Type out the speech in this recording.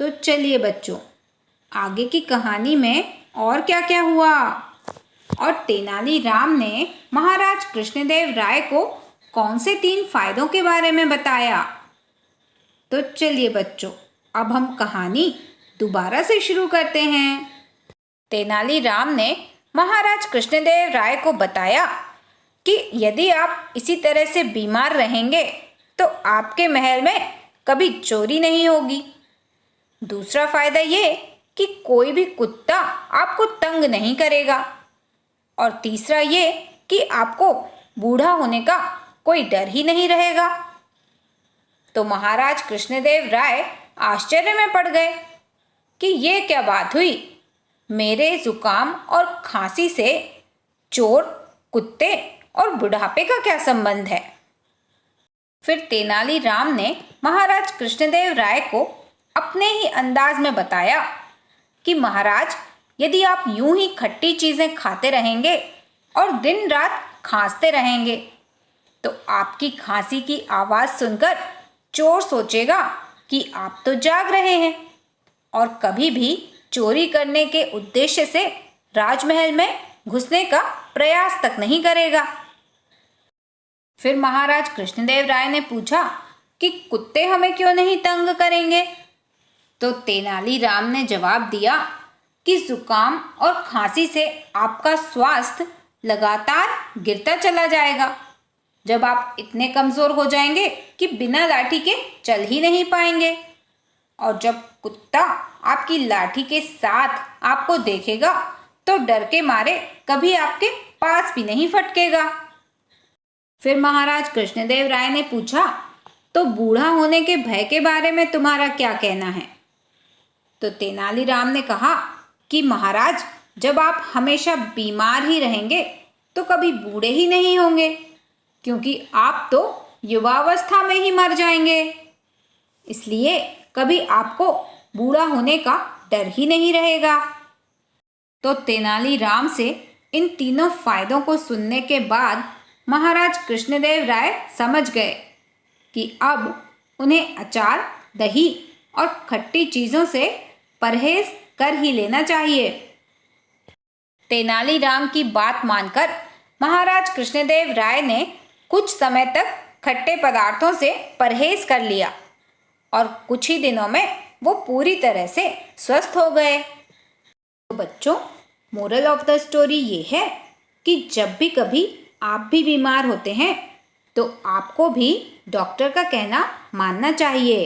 तो चलिए बच्चों, आगे की कहानी में और क्या क्या हुआ और तेनालीराम ने महाराज कृष्णदेव राय को कौन से 3 फायदों के बारे में बताया। तो चलिए बच्चों, अब हम कहानी दोबारा से शुरू करते हैं। तेनालीराम ने महाराज कृष्णदेव राय को बताया कि यदि आप इसी तरह से बीमार रहेंगे तो आपके महल में कभी चोरी नहीं होगी। दूसरा फायदा ये कि कोई भी कुत्ता आपको तंग नहीं करेगा। और तीसरा ये कि आपको बूढ़ा होने का कोई डर ही नहीं रहेगा। तो महाराज कृष्णदेव राय आश्चर्य में पड़ गए कि ये क्या बात हुई। मेरे जुकाम और खांसी से चोर, कुत्ते और बुढ़ापे का क्या संबंध है। फिर तेनालीराम ने महाराज कृष्णदेव राय को अपने ही अंदाज में बताया कि महाराज, यदि आप यूं ही खट्टी चीजें खाते रहेंगे और दिन रात खांसते रहेंगे तो आपकी खांसी की आवाज सुनकर चोर सोचेगा कि आप तो जाग रहे हैं और कभी भी चोरी करने के उद्देश्य से राजमहल में घुसने का प्रयास तक नहीं करेगा। फिर महाराज कृष्णदेव राय ने पूछा कि कुत्ते हमें क्यों नहीं तंग करेंगे। तो तेनालीराम ने जवाब दिया कि जुकाम और खांसी से आपका स्वास्थ्य लगातार गिरता चला जाएगा, जब आप इतने कमजोर हो जाएंगे कि बिना लाठी के चल ही नहीं पाएंगे। और जब कुत्ता आपकी लाठी के साथ आपको देखेगा तो डर के मारे कभी आपके पास भी नहीं फटकेगा। फिर महाराज कृष्णदेव राय ने पूछा, तो बूढ़ा होने के भय के बारे में तुम्हारा क्या कहना है। तो तेनालीराम ने कहा कि महाराज, जब आप हमेशा बीमार ही रहेंगे तो कभी बूढ़े ही नहीं होंगे, क्योंकि आप तो युवावस्था में ही मर जाएंगे। इसलिए कभी आपको बूढ़ा होने का डर ही नहीं रहेगा। तो तेनालीराम से इन तीनों फायदों को सुनने के बाद महाराज कृष्णदेव राय समझ गए कि अब उन्हें अचार, दही और खट्टी चीजों से परहेज कर ही लेना चाहिए। तेनालीराम की बात मानकर महाराज कृष्णदेव राय ने कुछ समय तक खट्टे पदार्थों से परहेज कर लिया और कुछ ही दिनों में वो पूरी तरह से स्वस्थ हो गए। तो बच्चों, मोरल ऑफ द स्टोरी ये है कि जब भी कभी आप भी बीमार होते हैं तो आपको भी डॉक्टर का कहना मानना चाहिए।